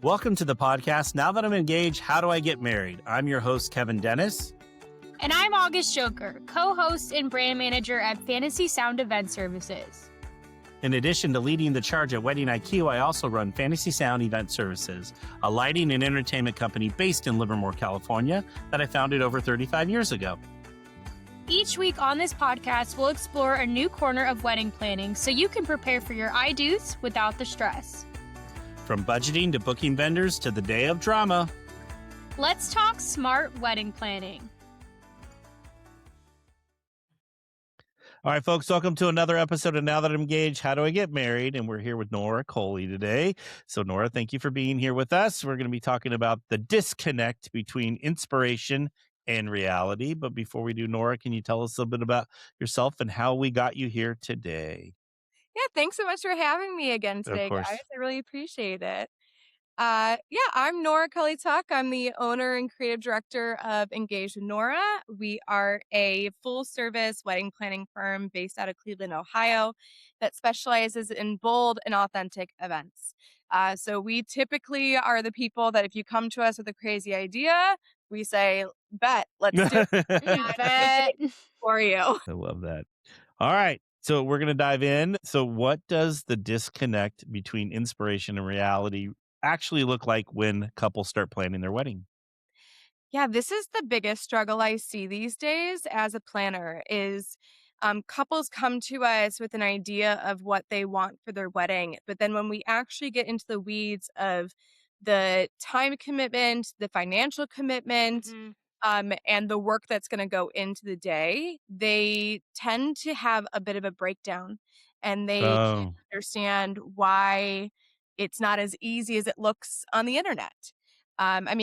Welcome to the podcast. Now that I'm engaged, how do I get married? I'm your host, Kevin Dennis. And I'm August Yocher, co-host and brand manager at Fantasy Sound Event Services. In addition to leading the charge at Wedding IQ, I also run Fantasy Sound Event Services, a lighting and entertainment company based in Livermore, California, that I founded over 35 years ago. Each week on this podcast, we'll explore a new corner of wedding planning so you can prepare for your I-dos without the stress. From budgeting to booking vendors to the day of drama. Let's talk smart wedding planning. All right, folks, welcome to another episode of Now That I'm Engaged, How Do I Get Married? And we're here with Nora Culley today. So, Nora, thank you for being here with us. We're going to be talking about the disconnect between inspiration and reality. But before we do, Nora, can you tell us a bit about yourself and how we got you here today? Yeah, thanks so much for having me again today, guys. I really appreciate it. I'm Nora Culley. I'm the owner and creative director of Engaged with Nora. We are a full-service wedding planning firm based out of Cleveland, Ohio, that specializes in bold and authentic events. So we typically are the people that if you come to us with a crazy idea, we say, bet, let's do it. Bet for you. I love that. All right. So we're going to dive in. So what does the disconnect between inspiration and reality actually look like when couples start planning their wedding? Yeah, this is the biggest struggle I see these days as a planner is couples come to us with an idea of what they want for their wedding. But then when we actually get into the weeds of the time commitment, the financial commitment, and the work that's going to go into the day, they tend to have a bit of a breakdown and they can't understand why it's not as easy as it looks on the internet.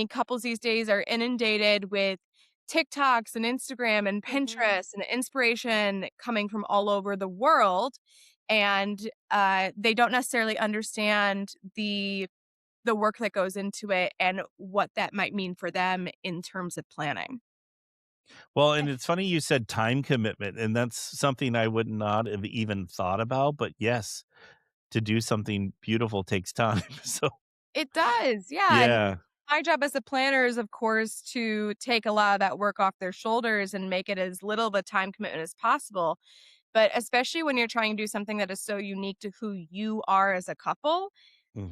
Couples these days are inundated with TikToks and Instagram and Pinterest and inspiration coming from all over the world. And they don't necessarily understand the work that goes into it and what that might mean for them in terms of planning. Well, and it's funny you said time commitment, and that's something I would not have even thought about. But yes, to do something beautiful takes time. So it does. Yeah. And my job as a planner is, of course, to take a lot of that work off their shoulders and make it as little of a time commitment as possible. But especially when you're trying to do something that is so unique to who you are as a couple,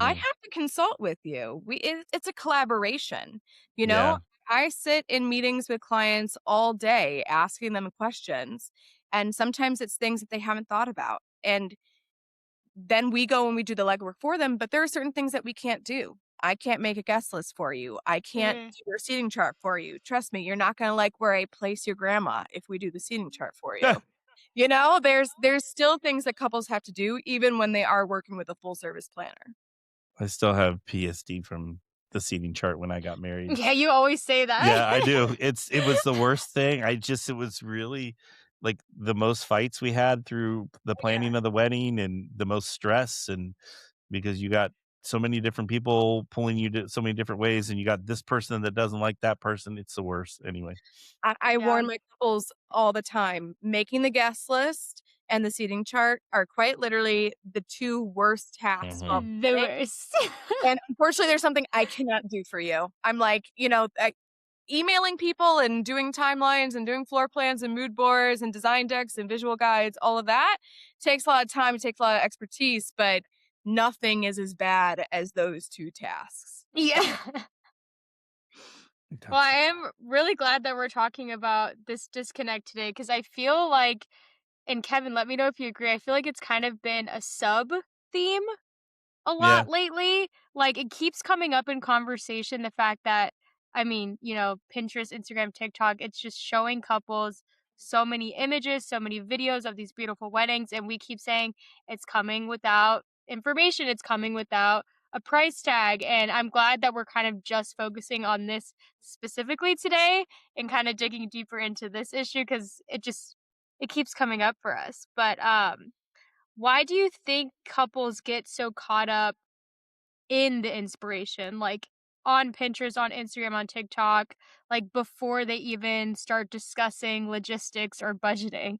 I have to consult with you. It's a collaboration, you know? Yeah. I sit in meetings with clients all day asking them questions, and sometimes it's things that they haven't thought about. And then we go and we do the legwork for them, but there are certain things that we can't do. I can't make a guest list for you. I can't do your seating chart for you. Trust me, you're not going to like where I place your grandma if we do the seating chart for you. You know, there's still things that couples have to do even when they are working with a full service planner. I still have PSD from the seating chart when I got married. Yeah, you always say that. Yeah, I do. It was the worst thing. It was really like the most fights we had through the planning of the wedding and the most stress. And because you got so many different people pulling you to so many different ways and you got this person that doesn't like that person. It's the worst. Anyway. I warn my couples all the time, making the guest list and the seating chart are quite literally the two worst tasks. The worst. And unfortunately, there's something I cannot do for you. I'm like, emailing people and doing timelines and doing floor plans and mood boards and design decks and visual guides, all of that takes a lot of time, it takes a lot of expertise, but nothing is as bad as those two tasks. Yeah. Well, I am really glad that we're talking about this disconnect today because I feel like, and Kevin, let me know if you agree, I feel like it's kind of been a sub-theme a lot lately. Like, it keeps coming up in conversation, the fact that, Pinterest, Instagram, TikTok, it's just showing couples so many images, so many videos of these beautiful weddings, and we keep saying it's coming without information, it's coming without a price tag. And I'm glad that we're kind of just focusing on this specifically today and kind of digging deeper into this issue because it keeps coming up for us. But why do you think couples get so caught up in the inspiration, like on Pinterest, on Instagram, on TikTok, like before they even start discussing logistics or budgeting?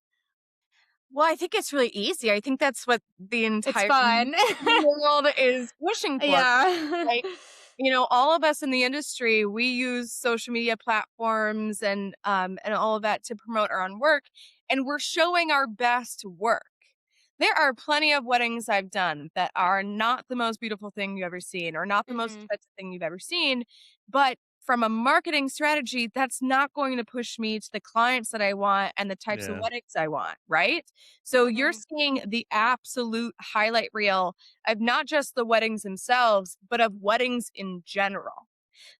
Well, I think it's really easy. I think that's what the entire fun. world is pushing for. Yeah. Right? all of us in the industry, we use social media platforms and all of that to promote our own work, and we're showing our best work. There are plenty of weddings I've done that are not the most beautiful thing you've ever seen or not the most Mhm. expensive thing you've ever seen, but from a marketing strategy, that's not going to push me to the clients that I want and the types of Yeah. weddings I want, right? So you're Mhm. seeing the absolute highlight reel of not just the weddings themselves, but of weddings in general.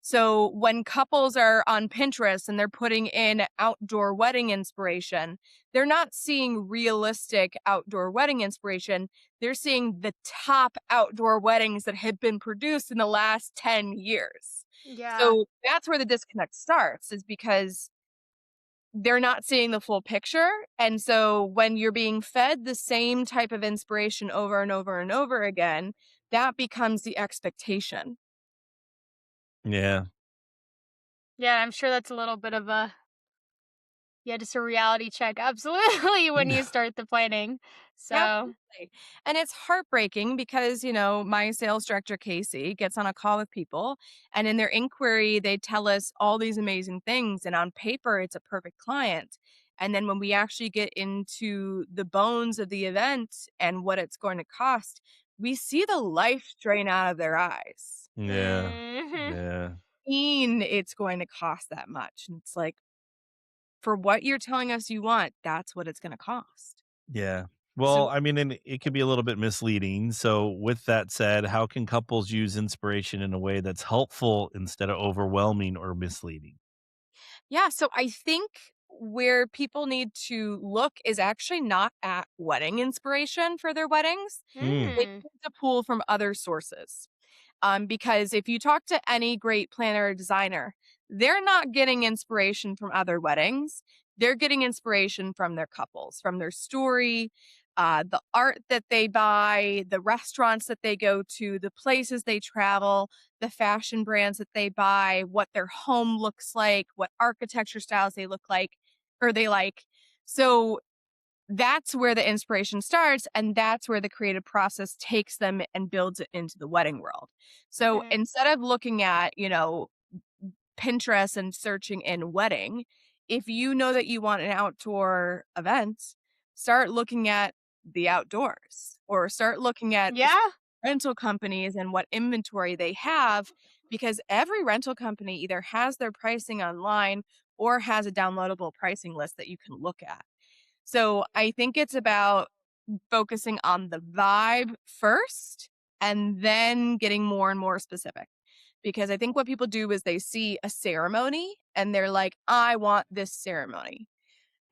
So when couples are on Pinterest and they're putting in outdoor wedding inspiration, they're not seeing realistic outdoor wedding inspiration. They're seeing the top outdoor weddings that have been produced in the last 10 years. Yeah. So that's where the disconnect starts, is because they're not seeing the full picture. And so when you're being fed the same type of inspiration over and over and over again, that becomes the expectation. Yeah. Yeah, I'm sure that's a little bit of a yeah, just a reality check, absolutely, when you start the planning. So Absolutely. And it's heartbreaking because, my sales director, Casey, gets on a call with people, and in their inquiry, they tell us all these amazing things. And on paper, it's a perfect client. And then when we actually get into the bones of the event and what it's going to cost, we see the life drain out of their eyes. Yeah. mhm. Yeah. It's going to cost that much. And it's like, for what you're telling us you want, that's what it's going to cost. Yeah. Well, So I mean, and it could be a little bit misleading. So, with that said, how can couples use inspiration in a way that's helpful instead of overwhelming or misleading? yeah, so I think where people need to look is actually not at wedding inspiration for their weddings. Mm. They Mm. need to pull from other sources. Because if you talk to any great planner or designer, they're not getting inspiration from other weddings. They're getting inspiration from their couples, from their story, the art that they buy, the restaurants that they go to, the places they travel, the fashion brands that they buy, what their home looks like, what architecture styles they look like or they like. So that's where the inspiration starts, and that's where the creative process takes them and builds it into the wedding world. So Mhm. instead of looking at, Pinterest and searching in wedding, if you know that you want an outdoor event, start looking at the outdoors or start looking at the Yeah. rental companies and what inventory they have, because every rental company either has their pricing online or has a downloadable pricing list that you can look at. So I think it's about focusing on the vibe first and then getting more and more specific. Because I think what people do is they see a ceremony and they're like, I want this ceremony.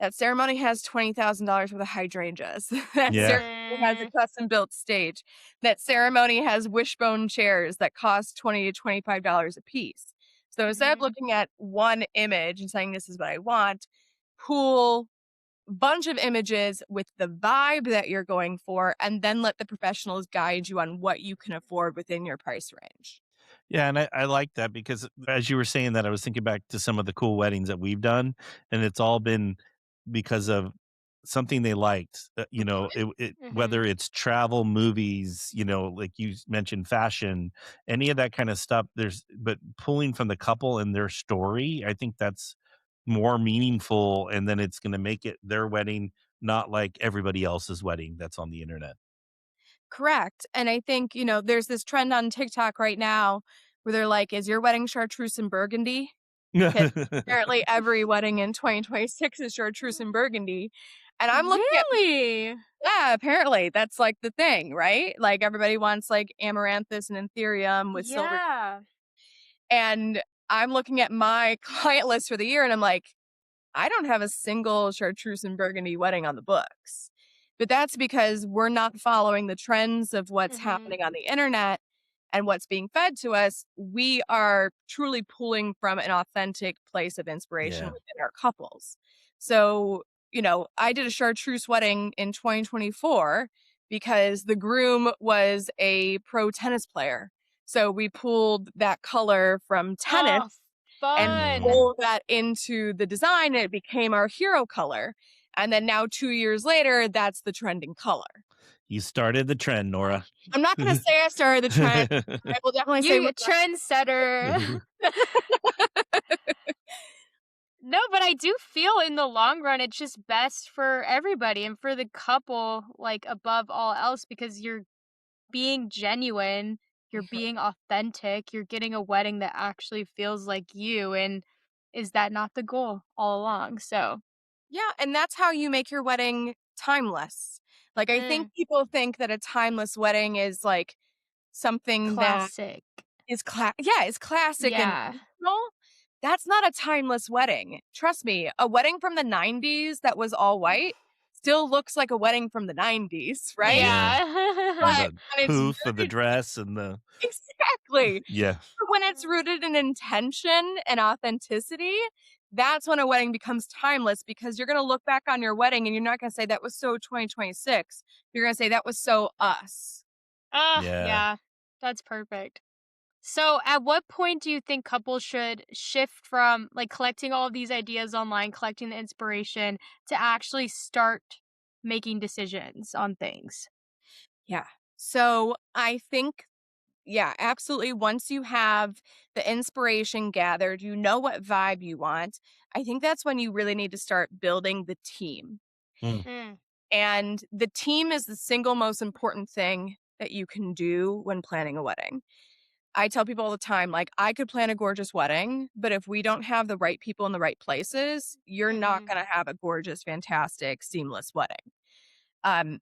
That ceremony has $20,000 worth of hydrangeas. That Yeah. ceremony has a Mm. custom built stage. That ceremony has wishbone chairs that cost $20 to $25 a piece. So instead of Mhm. looking at one image and saying, this is what I want, pool, bunch of images with the vibe that you're going for, and then let the professionals guide you on what you can afford within your price range. Yeah, and I like that because as you were saying that, I was thinking back to some of the cool weddings that we've done, and it's all been because of something they liked. Whether Mhm. it's travel, movies, like you mentioned, fashion, any of that kind of stuff. But pulling from the couple and their story, I think that's more meaningful, and then it's going to make it their wedding, not like everybody else's wedding that's on the internet. Correct. And I think, there's this trend on TikTok right now where they're like, is your wedding chartreuse and burgundy? Because apparently every wedding in 2026 is chartreuse and burgundy. And I'm looking at, Really? yeah, apparently that's like the thing, right? Like everybody wants like amaranthus and ethereum with silver. Yeah. And I'm looking at my client list for the year and I'm like, I don't have a single chartreuse and burgundy wedding on the books. But that's because we're not following the trends of what's Mhm. happening on the internet and what's being fed to us. We are truly pulling from an authentic place of inspiration Yeah. within our couples. So, I did a chartreuse wedding in 2024 because the groom was a pro tennis player. So we pulled that color from tennis Oh, and fun. Mm. pull that into the design, and it became our hero color. And then now 2 years later, that's the trending color. You started the trend, Nora. I'm not going to say I started the trend. I will definitely say You trendsetter. No, but I do feel in the long run, it's just best for everybody and for the couple, like above all else, because you're being genuine, you're being authentic, you're getting a wedding that actually feels like you. And is that not the goal all along? So, Yeah, and that's how you make your wedding timeless. Like, I think mm, people think that a timeless wedding is like something that classic. is is classic and Yeah. traditional. That's not a timeless wedding. Trust me, a wedding from the 90s that was all white still looks like a wedding from the 90s, right? Yeah. But And Yeah. the when it's poof of the rooted dress and the exactly. yeah. But when it's rooted in intention and authenticity, that's when a wedding becomes timeless because you're going to look back on your wedding and you're not going to say that was so 2026. You're going to say that was so us. Yeah. Yeah. That's perfect. So, at what point do you think couples should shift from like collecting all of these ideas online, collecting the inspiration, to actually start making decisions on things? Yeah. So I think, yeah, absolutely. Once you have the inspiration gathered, you know what vibe you want. I think that's when you really need to start building the team. Mm. Mm, And the team is the single most important thing that you can do when planning a wedding. I tell people all the time, like, I could plan a gorgeous wedding, but if we don't have the right people in the right places, you're not mhm, going to have a gorgeous, fantastic, seamless wedding.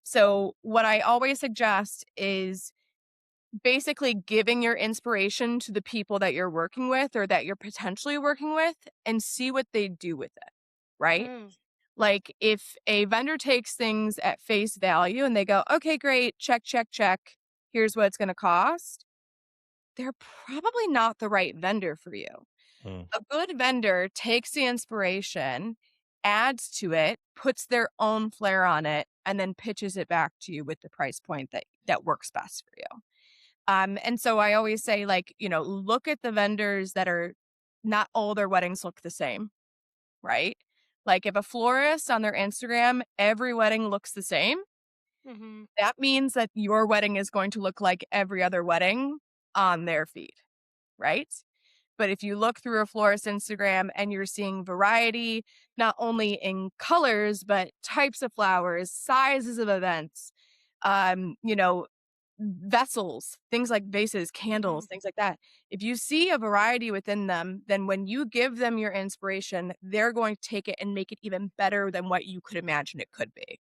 So what I always suggest is basically giving your inspiration to the people that you're working with or that you're potentially working with and see what they do with it, right? mm, Like if a vendor takes things at face value and they go, okay, great, check, check, check, here's what it's going to cost, they're probably not the right vendor for you. Mm. A good vendor takes the inspiration, adds to it, puts their own flair on it, and then pitches it back to you with the price point that works best for you. And so I always say, like, look at the vendors that are not all their weddings look the same, right? Like if a florist on their Instagram, every wedding looks the same, mhm, that means that your wedding is going to look like every other wedding on their feed, right? But if you look through a florist Instagram and you're seeing variety, not only in colors, but types of flowers, sizes of events, um, you know, vessels, things like vases, candles, mhm. things like that. If you see a variety within them, then when you give them your inspiration, they're going to take it and make it even better than what you could imagine it could be.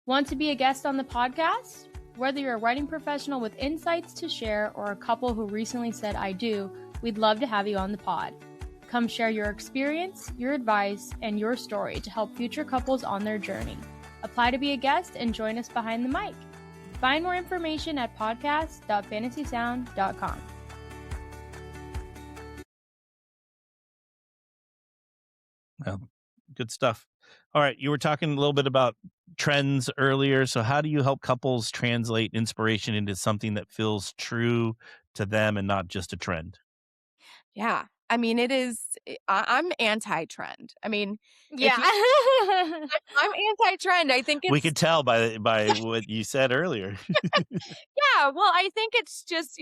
Want to be a guest on the podcast? Whether you're a writing professional with insights to share or a couple who recently said I do, we'd love to have you on the pod. Come share your experience, your advice, and your story to help future couples on their journey. Apply to be a guest and join us behind the mic. Find more information at podcast.fantasysound.com. Well, good stuff. All right, you were talking a little bit about trends earlier. So, how do you help couples translate inspiration into something that feels true to them and not just a trend? Yeah. I mean, it is, I'm anti trend. I mean, if Yeah. you, I'm anti trend. I think We it's, could tell by what you said earlier. yeah, well, I think it's just,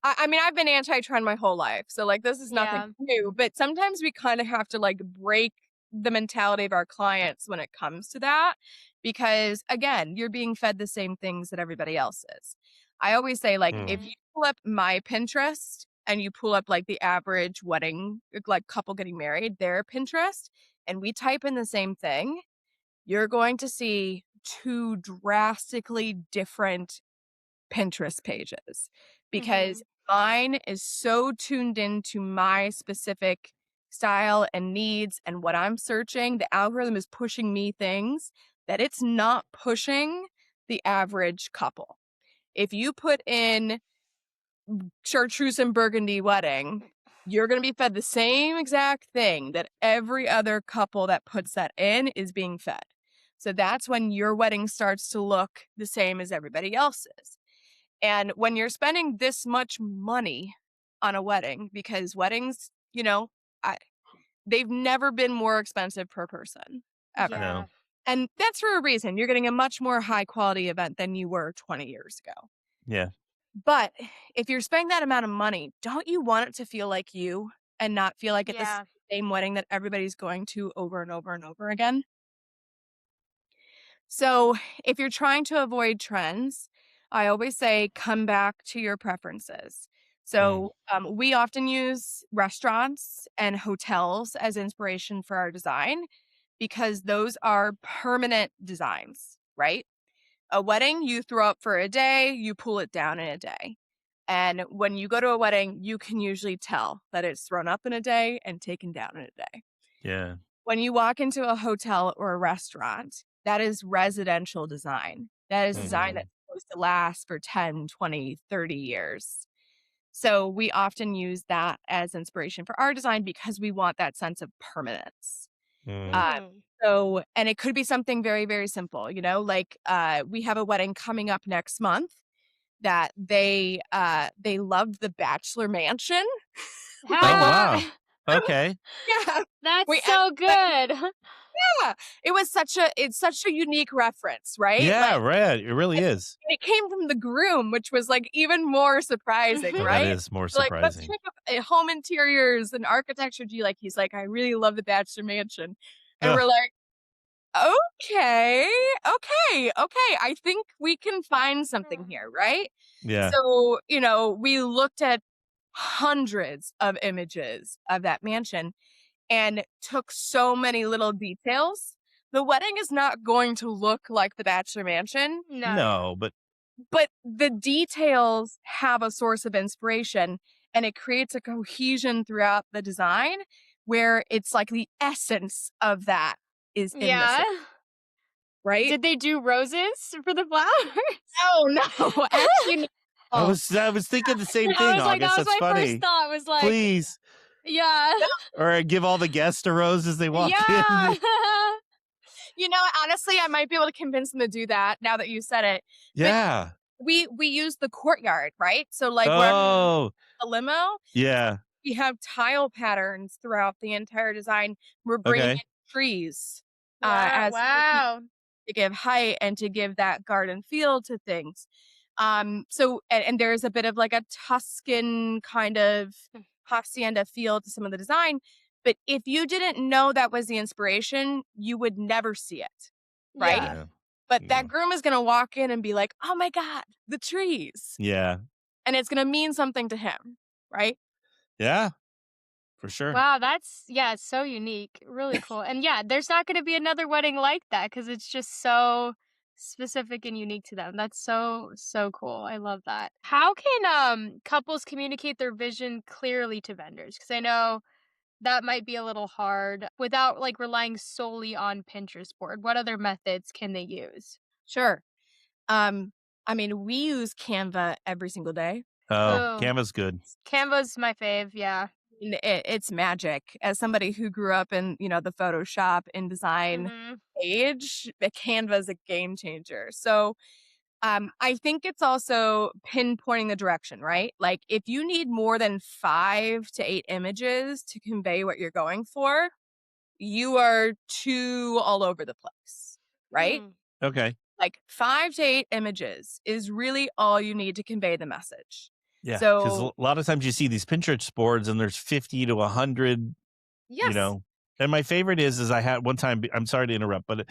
I mean, I've been anti-trend my whole life, so, like, this is nothing Yeah. new, but sometimes we kinda have to, like, break the mentality of our clients when it comes to that, because, again, you're being fed the same things that everybody else is. I always say, like, if Mm. you pull up my Pinterest and you pull up, like, the average wedding, like, couple getting married, their Pinterest, and we type in the same thing, you're going to see 2 drastically different Pinterest pages because Mhm. mine is so tuned into my specific style and needs and what I'm searching. The algorithm is pushing me things that it's not pushing the average couple. If you put in chartreuse and burgundy wedding, you're going to be fed the same exact thing that every other couple that puts that in is being fed. So that's when your wedding starts to look the same as everybody else's. And when you're spending this much money on a wedding, because weddings, I, they've never been more expensive per person, ever. Yeah. No. And that's for a reason. You're getting a much more high quality event than you were 20 years ago. Yeah. But if you're spending that amount of money, don't you want it to feel like you and not feel like it's the Yeah. same wedding that everybody's going to over and over and over again? So, if you're trying to avoid trends, I always say come back to your preferences. Mm, So, we often use restaurants and hotels as inspiration for our design because those are permanent designs, right? A wedding, you throw up for a day, you pull it down in a day. And when you go to a wedding, you can usually tell that it's thrown up in a day and taken down in a day. yeah. When you walk into a hotel or a restaurant, that is residential design. That is design Mhm. that's supposed to last for 10, 20, 30 years. So we often use that as inspiration for our design because we want that sense of permanence. Mm, Uh, Mm. and it could be something very, very simple, like we have a wedding coming up next month that they loved the bachelor mansion. Like oh, what? wow. Okay. Yeah. That's We so good. Yeah, it's such a unique reference, right? Yeah, Like, right. It really and is. it came from the groom, which was, like, even more surprising, Oh, that right? is more Like, "Let's surprising. check up home interiors and architecture. Do you like?" He's like, "I really love the bachelor mansion." And Ugh, we're like, "Okay, okay, I think we can find something here," right? yeah. So, we looked at hundreds of images of that mansion and took so many little details. The wedding is not going to look like the bachelor mansion, No, yeah. No, but but the details have a source of inspiration and it creates a cohesion throughout the design where it's like the essence of that is in this, Yeah. right? Did they do roses for the flowers? Oh no, actually no. I was thinking the same I thing, was like, August. that was That's my first funny. thought, was like, Please. yeah. Or give all the guests a rose as they walk Yeah. in. Honestly, I might be able to convince them to do that now that you said it. But Yeah. we use the courtyard, right? So like where Mhm. Oh, the limo, yeah. we have tile patterns throughout the entire design. We're bringing Okay. in trees Yeah, as centerpiece wow. to give height and to give that garden feel to things. So and there's a bit of like a Tuscan kind of hacienda feel to some of the design. But if you didn't know that was the inspiration, you would never see it, right? Yeah. Yeah. But that No. groom is gonna walk in and be like, "Oh my god, the trees," Yeah. and it's gonna mean something to him, right? Yeah. For sure. Wow, that's yeah, it's so unique. Really cool. And yeah, there's not gonna be another wedding like that because it's just so specific and unique to them. That's so, so cool. I love that. How can couples communicate their vision clearly to vendors? Because I know that might be a little hard without like relying solely on Pinterest board. What other methods can they use? Sure. Um, I mean, we use Canva every single day. Oh, Oh, Canva's good. Canva's my fave, yeah. It's magic. As somebody who grew up in, the Photoshop and design Mhm. age, Canva is a game changer. So, I think it's also pinpointing the direction, right? Like, if you need more than 5 to 8 images to convey what you're going for, you are too all over the place, right? Mm. Okay. Like 5 to 8 images is really all you need to convey the message. Yeah. Because a So, lot of times you see these Pinterest boards and there's 50 to 100, you yes. know. And my favorite is I had one time, I'm sorry to interrupt, but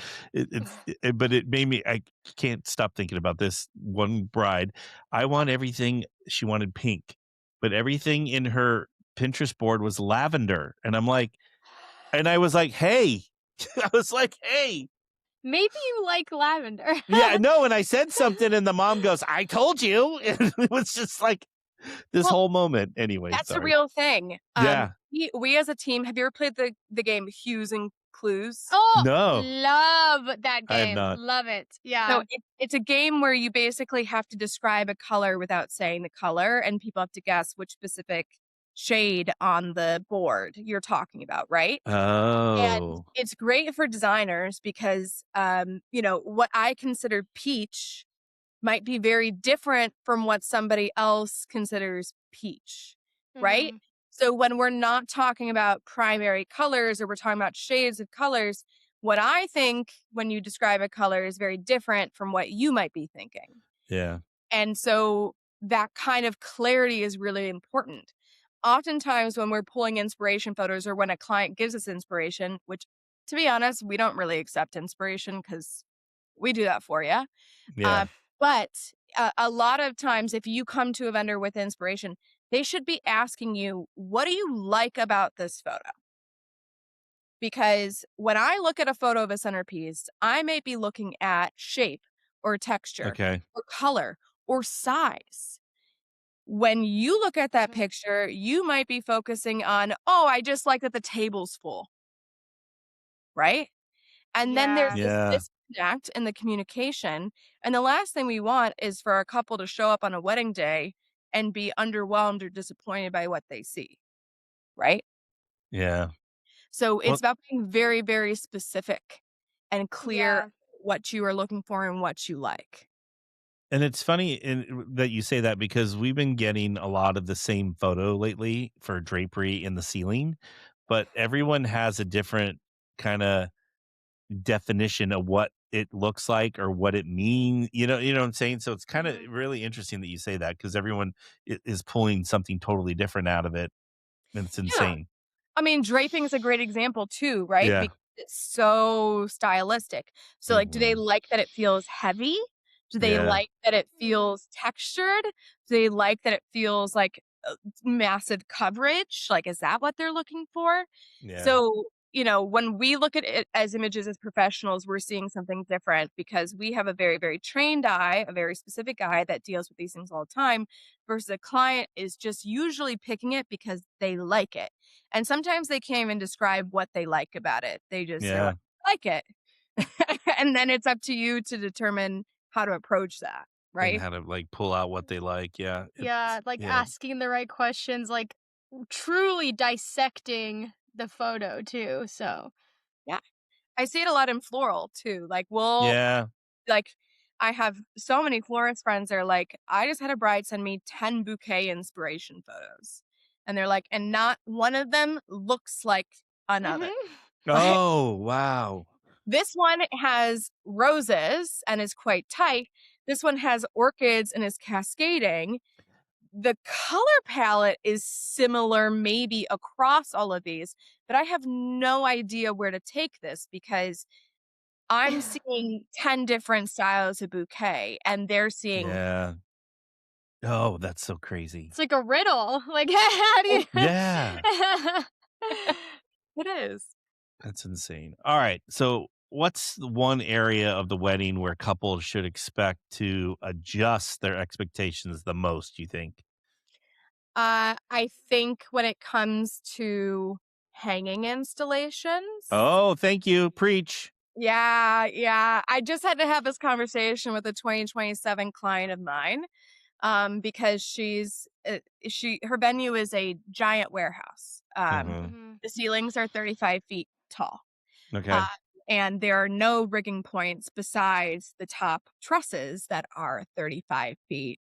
but it made me, I can't stop thinking about this one bride. I want everything, she wanted pink, but everything in her Pinterest board was lavender. And I was like, hey, I was like, hey, Maybe you like lavender. yeah, no. And I said something and the mom goes, I told you. And it was just like this Well, whole moment. Anyway, that's a sorry. real thing. Yeah. We as a team, have you ever played the game Hues and Clues? Oh, No, love that I have game. not. Love it. So Yeah. it's a game where you basically have to describe a color without saying the color, and people have to guess which specific shade on the board you're talking about, right? And Oh, it's great for designers because, what I consider peach might be very different from what somebody else considers peach, right? Mhm. So when we're not talking about primary colors or we're talking about shades of colors, what I think when you describe a color is very different from what you might be thinking. Yeah. And so that kind of clarity is really important. Oftentimes, when we're pulling inspiration photos or when a client gives us inspiration, which to be honest, we don't really accept inspiration because we do that for you. Yeah. But a lot of times, if you come to a vendor with inspiration, they should be asking you, what do you like about this photo? Because when I look at a photo of a centerpiece, I may be looking at shape or texture Okay. or color or size. When you look at that Mhm. picture, you might be focusing on, oh, I just like that the table's full, right? And then there's Yeah. this Yeah. disconnect in the communication. And the last thing we want is for a couple to show up on a wedding day and be underwhelmed or disappointed by what they see, right? Yeah. So Well, it's about being very, very specific and clear Yeah. what you are looking for and what you like. and it's funny that you say that because we've been getting a lot of the same photo lately for drapery in the ceiling, but everyone has a different kind of definition of what it looks like or what it means. You know what I'm saying? So it's kind of Mhm. really interesting that you say that because everyone is pulling something totally different out of it. And it's Yeah. insane. I mean, draping is a great example too, right? Yeah. Because it's so stylistic. So, like, do they Hmm. like that it feels heavy? Do they Yeah. like that it Mm. feels textured? Do they like that it feels like massive coverage? Like, is that what they're looking for? Yeah. So, when we look at it as images as professionals, we're seeing something different because we have a very, very trained eye, a very specific eye that deals with these things all the time, versus a client is just usually picking it because they like it. And sometimes they can't even describe what they like about it. They just say, well, Yeah. I like it. And then it's up to you to determine how to approach that, And right? how to like pull out what they like. Yeah. Yeah, like Yeah. asking the right questions, like truly dissecting the photo too. So, Yeah. I see it a lot in floral too. Yeah. Like, I have so many florist friends that are like, I just had a bride send me 10 bouquet inspiration photos. And they're like, and not one of them looks like another. mhm. Like, Oh, wow. this one has roses and is quite tight. This one has orchids and is cascading. The color palette is similar, maybe across all of these, but I have no idea where to take this because I'm seeing 10 different styles of bouquet and they're seeing Yeah. Oh, that's so crazy. It's like a riddle. Like, how do you? Yeah. it is. That's insane. All right. So, what's the one area of the wedding where couples should expect to adjust their expectations the most, you think? I think when it comes to hanging installations. Oh, thank you. Preach. Yeah, yeah. I just had to have this conversation with a 2027 client of mine, because her venue is a giant warehouse. Mhm. Mhm. The ceilings are 35 feet tall, uh, Okay. and there are no rigging points besides the top trusses that are 35 feet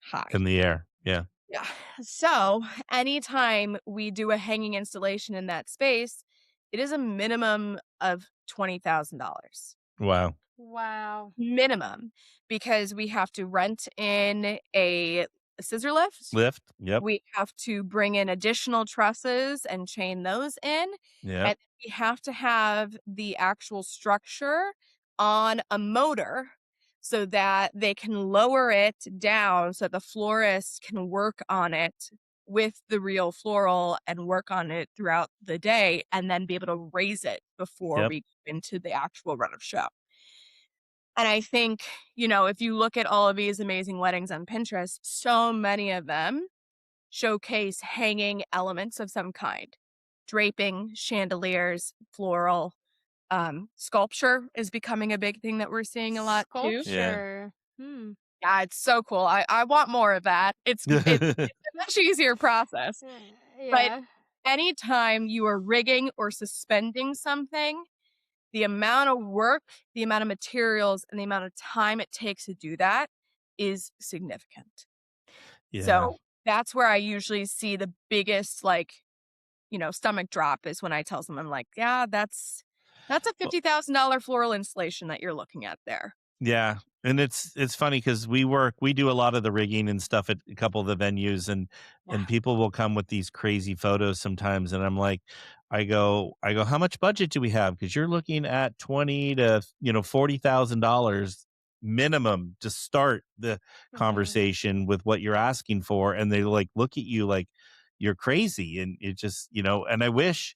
high. In the air. Yeah. Yeah. So anytime we do a hanging installation in that space, it is a minimum of $20,000. Wow. Wow. Minimum, because we have to rent in a scissor lift. Lift. Yep. We have to bring in additional trusses and chain those in. Yep. And we have to have the actual structure on a motor so that they can lower it down so the florist can work on it with the real floral and work on it throughout the day and then be able to raise it before Yep. we go into the actual run of show. And I think, if you look at all of these amazing weddings on Pinterest, so many of them showcase hanging elements of some kind. Draping, chandeliers, floral, sculpture is becoming a big thing that we're seeing a lot too. Yeah. Sculpture. Hmm. Yeah, it's so cool. I want more of that. It's a much easier process. But Yeah. anytime you are rigging or suspending something, the amount of work, the amount of materials, and the amount of time it takes to do that is significant. Yeah. So that's where I usually see the biggest, stomach drop is when I tell someone, like, yeah, That's a $50,000 floral installation that you're looking at there. Yeah. And it's funny because we do a lot of the rigging and stuff at a couple of the venues, and people will come with these crazy photos sometimes. And I'm like, how much budget do we have? Because you're looking at 20 to $40,000 minimum to start the conversation with what you're asking for. And they like look at you like you're crazy. And it just, and I wish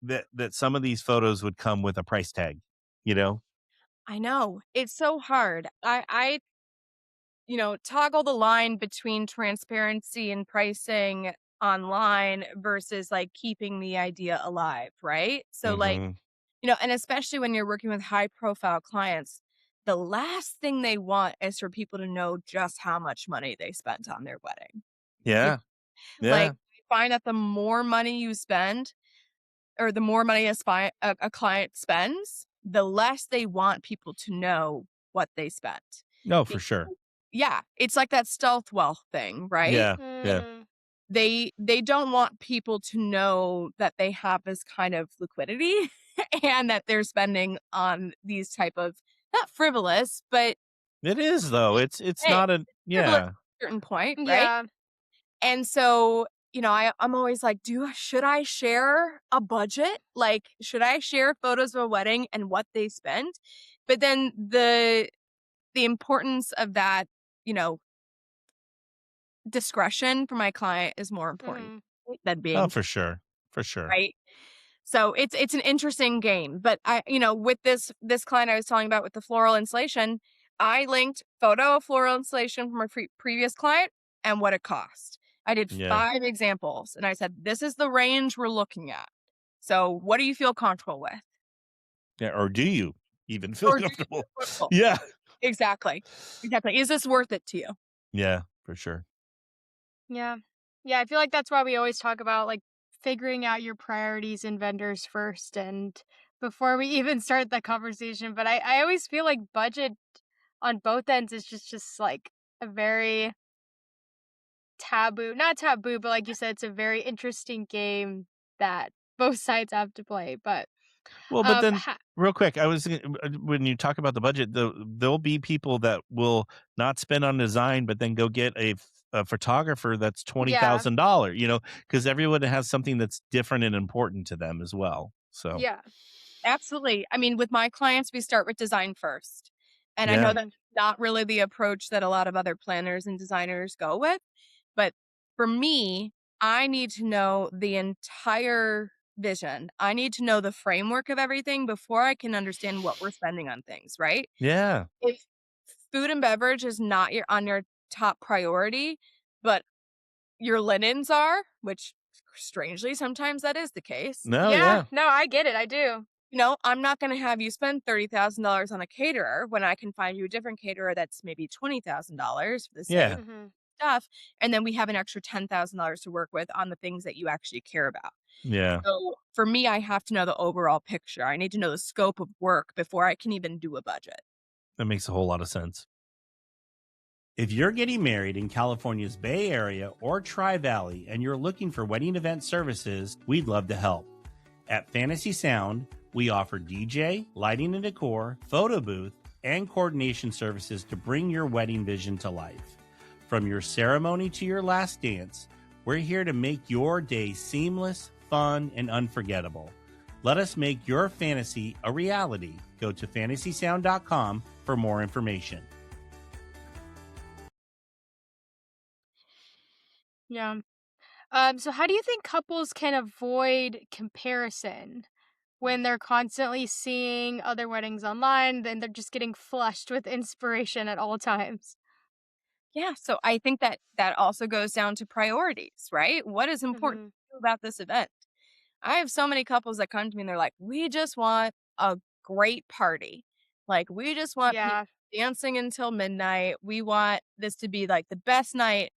that some of these photos would come with a price tag, you know? I know. It's so hard. I toggle the line between transparency and pricing online versus like keeping the idea alive, right? So like, Mhm. and especially when you're working with high profile clients, the last thing they want is for people to know just how much money they spent on their wedding. You Yeah. like Yeah. find that the more money you spend or the more money a client spends, the less they want people to know what they spent. No, for Because, sure. yeah, it's like that stealth wealth thing, right? Yeah. Yeah. They don't want people to know that they have this kind of liquidity and that they're spending on these type of not frivolous, but It is though. It's hey, not a frivolous at yeah. a certain point, right? Yeah. And so, I'm always like, should I share a budget? Like, should I share photos of a wedding and what they spend? But then the importance of that, you know, discretion for my client is more important than Oh, being for sure. For sure. right. So it's an interesting game. But with this client I was talking about with the floral installation, I linked photo of floral installation from a previous client and what it cost. I did Yeah. 5 examples and I said, this is the range we're looking at. So what do you feel comfortable with? Yeah. Or do you even feel Or do you feel comfortable? comfortable? Yeah. Exactly. Exactly. Is this worth it to you? Yeah, for sure. Yeah. Yeah, I feel like that's why we always talk about like figuring out your priorities and vendors first and before we even start the conversation. But I always feel like budget on both ends is just like a very taboo, not taboo, but like you said, it's a very interesting game that both sides have to play. But Well, but then ha- real quick, when you talk about the budget, there'll be people that will not spend on design, but then go get a photographer that's yeah, $20,000, because everyone has something that's different and important to them as well. So, yeah. Absolutely. I mean, with my clients, we start with design first. And I know yeah. that's not really the approach that a lot of other planners and designers go with. But for me, I need to know the entire vision. I need to know the framework of everything before I can understand what we're spending on things, right? Yeah. If food and beverage is not on your top priority, but your linens are, which strangely sometimes that is the case. No, Yeah, yeah. no, I get it. I do. I'm not going to have you spend $30,000 on a caterer when I can find you a different caterer that's maybe $20,000 for the same Yeah. stuff. And then we have an extra $10,000 to work with on the things that you actually care about. Yeah. So for me, I have to know the overall picture. I need to know the scope of work before I can even do a budget. That makes a whole lot of sense. If you're getting married in California's Bay Area or Tri Valley and you're looking for wedding event services, we'd love to help. At Fantasy Sound, we offer DJ, lighting and decor, photo booth, and coordination services to bring your wedding vision to life. From your ceremony to your last dance, we're here to make your day seamless, fun, and unforgettable. Let us make your fantasy a reality. Go to fantasysound.com for more information. Yeah. So how do you think couples can avoid comparison when they're constantly seeing other weddings online, then they're just getting flushed with inspiration at all times? Yeah. So I think that also goes down to priorities, right? What is important Mhm. to you about this event? I have so many couples that come to me and they're like, we just want a great party. Like, we just want people Yeah. dancing until midnight. We want this to be like the best night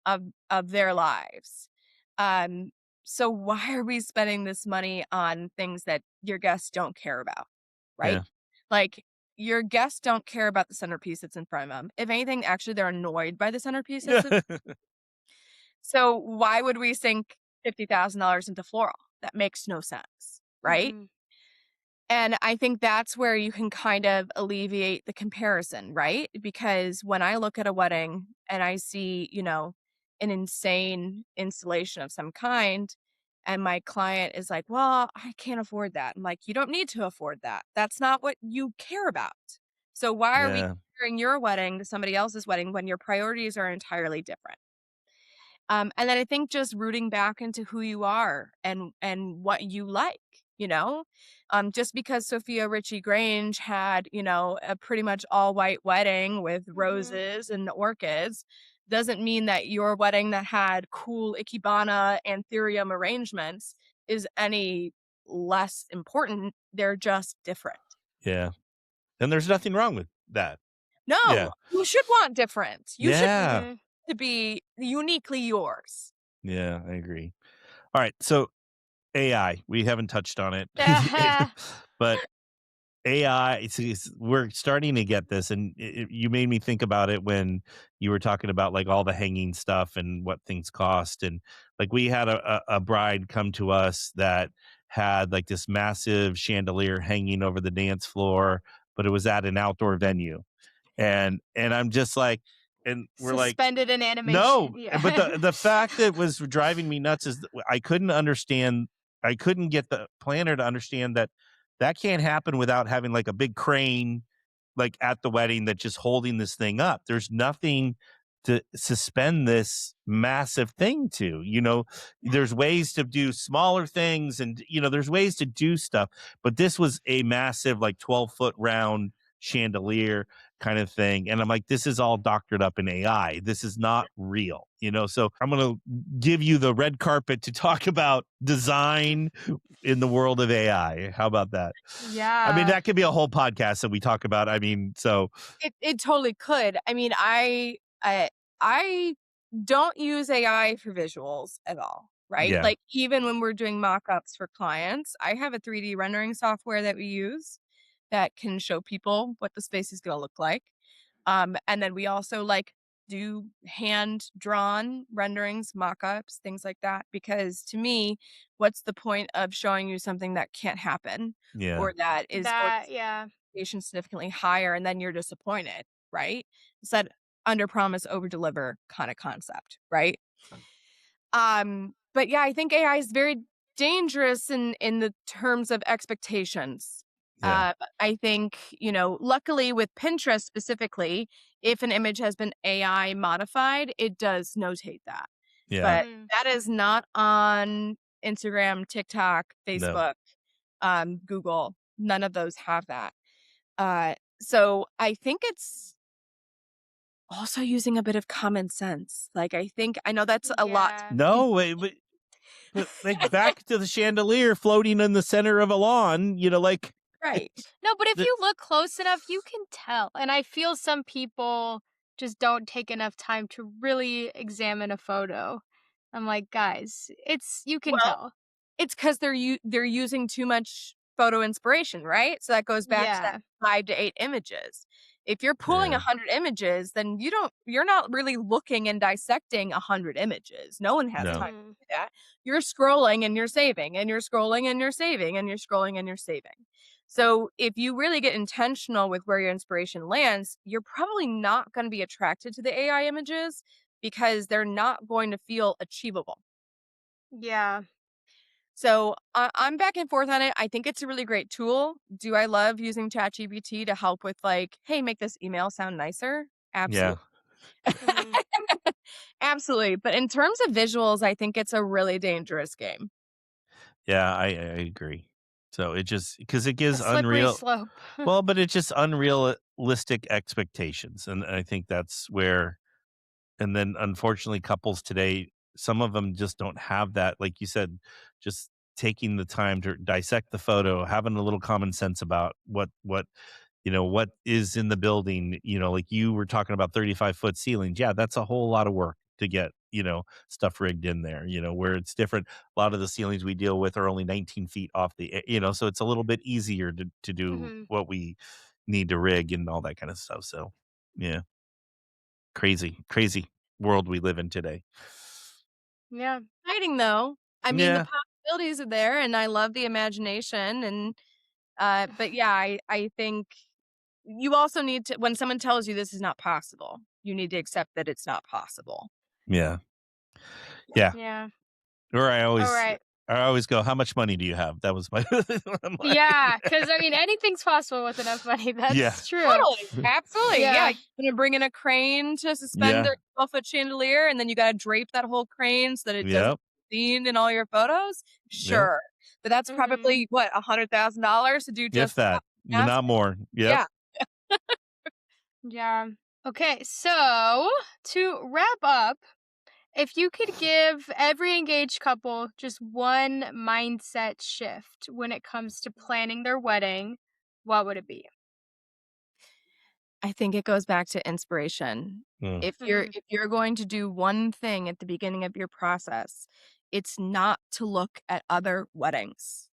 of their lives. Um, so why are we spending this money on things that your guests don't care about? Right? Yeah. Like your guests don't care about the centerpiece that's in front of them. If anything, actually they're annoyed by the centerpiece so why would we sink $50,000 into floral? That makes no sense, right? Mhm. And I think that's where you can kind of alleviate the comparison, right? Because when I look at a wedding and I see, an insane installation of some kind, and my client is like, well, I can't afford that. I'm like, you don't need to afford that. That's not what you care about. So why are we Yeah. comparing your wedding to somebody else's wedding when your priorities are entirely different? And then I think just rooting back into who you are and what you like, you know? Just because Sophia Richie Grange had, a pretty much all white wedding with Mhm. roses and orchids doesn't mean that your wedding that had cool Ikebana anthurium arrangements is any less important. They're just different. Yeah. And there's nothing wrong with that. Yeah. No, you should want different. You should Yeah. Mhm. to be uniquely yours. Yeah, I agree. All right. So AI, we haven't touched on it, but AI, we're starting to get this, and you made me think about it when you were talking about like all the hanging stuff and what things cost, and like we had a bride come to us that had like this massive chandelier hanging over the dance floor, but it was at an outdoor venue, and I'm just like, and we're like, Suspended in animation. no, but Yeah. the fact that was driving me nuts is that I couldn't understand. I couldn't get the planner to understand that that can't happen without having like a big crane, like at the wedding, that just holding this thing up. There's nothing to suspend this massive thing to. There's ways to do smaller things, and there's ways to do stuff. But this was a massive, like 12-foot round chandelier kind of thing. And I'm like, this is all doctored up in AI. This is not real. So I'm going to give you the red carpet to talk about design in the world of AI. How about that? I mean, Yeah. that could be a whole podcast that we talk about. I mean, so It totally could. I mean, I don't use AI for visuals at all, right? yeah, Like, even when we're doing mock-ups for clients, I have a 3D rendering software that we use that can show people what the space is gonna look like. And then we also, like, do hand-drawn renderings, mock-ups, things like that, because to me, what's the point of showing you something that can't happen yeah, or that is going That yeah. expectations significantly higher and then you're disappointed, right? It's that under promise over deliver kind of concept, right? But yeah, I think AI is very dangerous in the terms of expectations. yeah, I think, luckily with Pinterest specifically, if an image has been AI modified, it does notate that. yeah. But Mhm. that is not on Instagram, TikTok, No, Facebook, Google. None of those have that. So I think it's also using a bit of common sense. Like, I know that's a lot. Yeah. no, wait, but like back to the chandelier floating in the center of a lawn, like Right. No, but if the, you look close enough, you can tell. And I feel some people just don't take enough time to really examine a photo. I'm like, guys, you can Well, tell. it's because they're using too much photo inspiration, right? So that goes back to that Yeah. 5 to 8 images. If you're pulling yeah, 100 images, then you're not really looking and dissecting 100 images. No one has no, time to Mhm. do that. You're scrolling and you're saving, and you're scrolling and you're saving, and you're scrolling and you're saving. So if you really get intentional with where your inspiration lands, you're probably not gonna be attracted to the AI images because they're not going to feel achievable. Yeah. So I'm back and forth on it. I think it's a really great tool. Do I love using ChatGPT to help with like, hey, make this email sound nicer? yeah, Absolutely. Mhm. Absolutely. But in terms of visuals, I think it's a really dangerous game. yeah. I agree. So it just because it A gives slippery unreal. slope. Well, but it's just unrealistic expectations, and I think that's where. And then, unfortunately, couples today, some of them just don't have that. Like you said, just taking the time to dissect the photo, having a little common sense about what is in the building. Like you were talking about 35-foot ceilings. Yeah, that's a whole lot of work to get stuff rigged in there. Where it's different. A lot of the ceilings we deal with are only 19 feet off so it's a little bit easier to do Mhm. what we need to rig and all that kind of stuff. So, yeah. Crazy, crazy world we live in today. Yeah. Exciting though. I mean, the Yeah, possibilities are there and I love the imagination and But yeah, I think you also need to, when someone tells you this is not possible, you need to accept that it's not possible. Yeah. Yeah. Yeah. Or All right. I always go, "How much money do you have?" That was my I'm like Yeah, because I mean, anything's possible with enough money. Yeah. That's true. Totally. Absolutely. Yeah. Yeah. You're gonna bring in a crane to suspend Yeah. their 12-foot chandelier, and then you gotta drape that whole crane so that it doesn't Yep. get seen in all your photos. Yep. Sure. But that's Mhm. probably what, $100,000 to do If just that. that, Massive. not more. Yep. Yeah. Yeah. Okay, so to wrap up, if you could give every engaged couple just one mindset shift when it comes to planning their wedding, what would it be? I think it goes back to inspiration. Mm, Mhm. If you're going to do one thing at the beginning of your process, it's not to look at other weddings.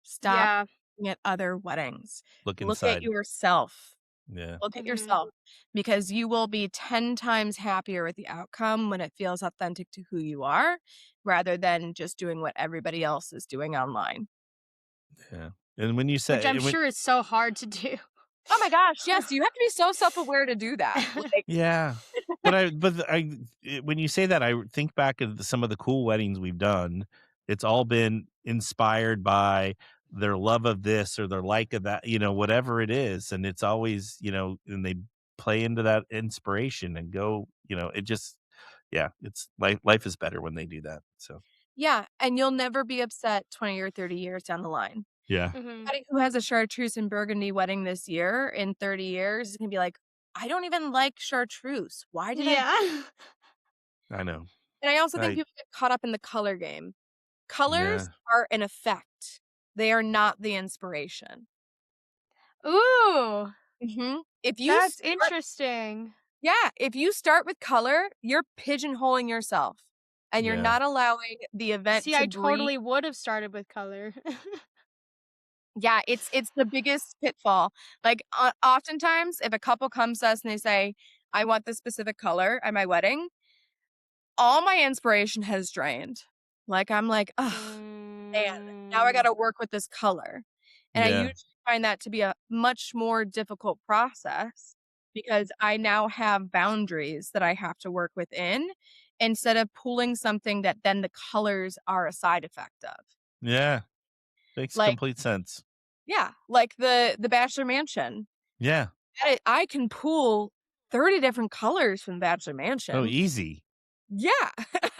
Stop Yeah. looking at other weddings. look Look at inside. yourself. Yeah. Look at Mhm. yourself because you will be 10 times happier with the outcome when it feels authentic to who you are rather than just doing what everybody else is doing online. Yeah. And when you Which say I'm and when sure is so hard to do. Oh my gosh, yes, you have to be so self-aware to do that. Like, Yeah. When you say that, I think back of some of the cool weddings we've done. It's all been inspired by their love of this or their like of that, whatever it is. And it's always, and they play into that inspiration and go, it just, yeah, it's life is better when they do that. So, yeah, and you'll never be upset 20 or 30 years down the line. yeah, Mhm. Anybody who has a chartreuse and burgundy wedding this year in 30 years is gonna be like, "I don't even like chartreuse. Why did I?" Yeah. I know. And I also think I, people get caught up in the color game. Colors yeah, are an effect. They are not the inspiration. Ooh, If you that's start interesting. Yeah, if you start with color, you're pigeonholing yourself, and you're yeah, not allowing the event See, to I breathe. totally would have started with color. Yeah, it's the biggest pitfall. Like, oftentimes, if a couple comes to us and they say, "I want this specific color at my wedding," all my inspiration has drained. Like, I'm like, "Ugh, man, now I Mm. gotta work with this color." And I yeah, usually find that to be a much more difficult process because I now have boundaries that I have to work within instead of pulling something that then the colors are a side effect of. yeah. Makes Like, complete sense. yeah, like the Bachelor Mansion. Yeah. I can pull 30 different colors from Bachelor Oh, Mansion. easy. Yeah.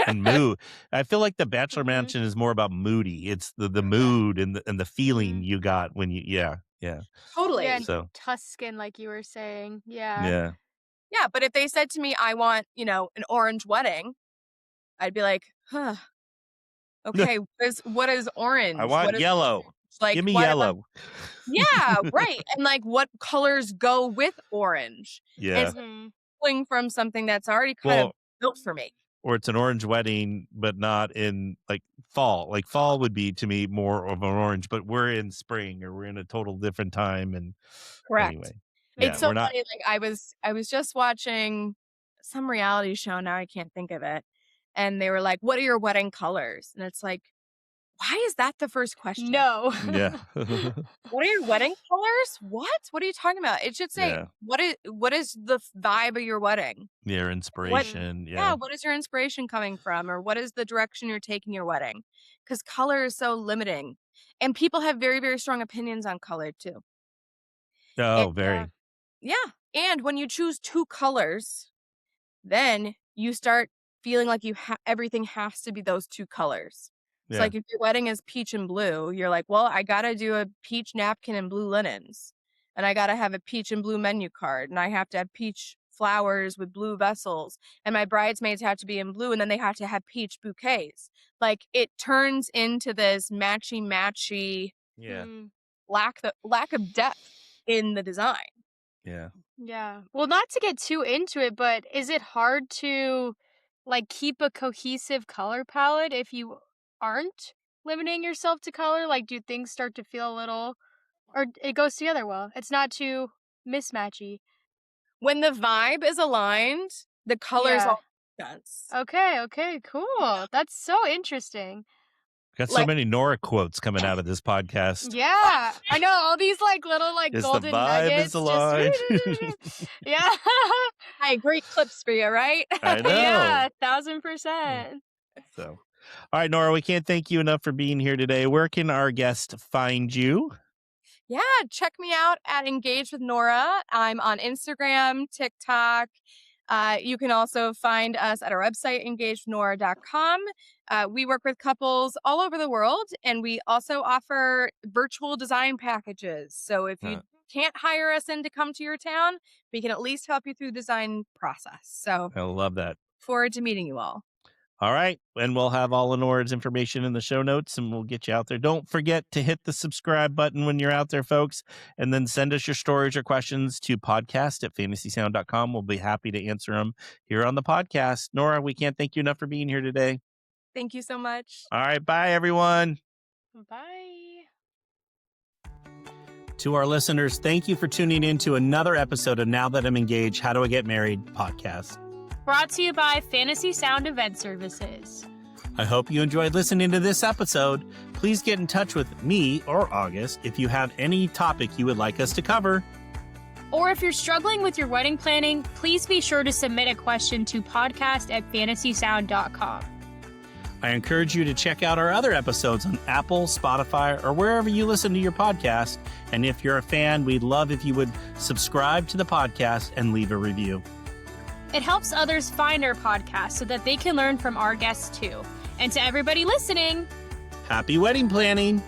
And mood. I feel like the Bachelor Mhm. Mansion is more about moody. It's the Yeah. mood and the feeling Mhm. you got when you yeah, yeah. Yeah, Totally. and So, Tuscan, like you were saying. Yeah. yeah. Yeah, but if they said to me, "I want, an orange wedding," I'd be like, "Huh, okay, what is I orange? want What is yellow. like, Give me what am I?" yellow. Yeah, right, and, like, what colors go with orange? Yeah. Instead of Mhm. pulling from something that's already kind of Well, built for me. or it's an orange wedding, but not in, like, fall. Like, fall would be to me more of an orange, but we're in spring or we're in a total different time, and Correct. anyway. Yeah, It's so we're Mhm. not funny, like, I was just watching some reality show, now I can't think of it, and they were like, "What are your wedding colors?" And it's like, why is that the first question? No. yeah. "What are your wedding colors? What? What are you talking about?" It should say, Yeah. "What is the vibe of your wedding?" Your What Mhm. inspiration, Yeah, yeah. what is your inspiration coming from, or what is the direction you're taking your wedding? Because color is so limiting, and people have very, very strong opinions on color too. And Oh, Yeah. very. yeah, and when you choose 2 colors, then you start feeling like everything has to be those 2 colors. It's Yeah. like if your wedding is peach and blue, you're like, "Well, I gotta do a peach napkin and blue linens, and I gotta have a peach and blue menu card, and I have to have peach flowers with blue vessels, and my bridesmaids have to be in blue, and then they have to have peach bouquets." Like, it turns into this matchy-matchy Yeah. Mm. lack of depth in the design. Yeah. Yeah. Well, not to get too into it, but is it hard to like keep a cohesive color palette if you aren't limiting yourself to color? Like, do things start to feel a little, or it goes together well? It's not too mismatchy. When the vibe is aligned, the colors Yeah. all make sense. Okay. Okay. Yeah. Cool. That's so interesting. Got so many Nora quotes coming out of this podcast. Yeah, I know all these little golden the vibe nuggets. is aligned. Yeah, Hey, great clips for you, right? I know. Yeah, 1,000%. So, all right, Nora, we can't thank you enough for being here today. Where can our guest find you? Yeah, check me out at Engage with Nora. I'm on Instagram, TikTok. You can also find us at our website, engagewithnora.com. We work with couples all over the world, and we also offer virtual design packages. So if you can't hire us in to come to your town, we can at least help you through the design process. So I love that. Forward to meeting you all. All right. And we'll have all of Nora's information in the show notes, and we'll get you out there. Don't forget to hit the subscribe button when you're out there, folks. And then send us your stories or questions to podcast@fantasysound.com. We'll be happy to answer them here on the podcast. Nora, we can't thank you enough for being here today. Thank you so much. All right. Bye, everyone. Bye. To our listeners, thank you for tuning in to another episode of Now That I'm Engaged, How Do I Get Married podcast. Brought to you by Fantasy Sound Event Services. I hope you enjoyed listening to this episode. Please get in touch with me or August if you have any topic you would like us to cover. Or if you're struggling with your wedding planning, please be sure to submit a question to podcast@fantasysound.com. I encourage you to check out our other episodes on Apple, Spotify, or wherever you listen to your podcast. And if you're a fan, we'd love if you would subscribe to the podcast and leave a review. It helps others find our podcast so that they can learn from our guests too. And to everybody listening, happy wedding planning!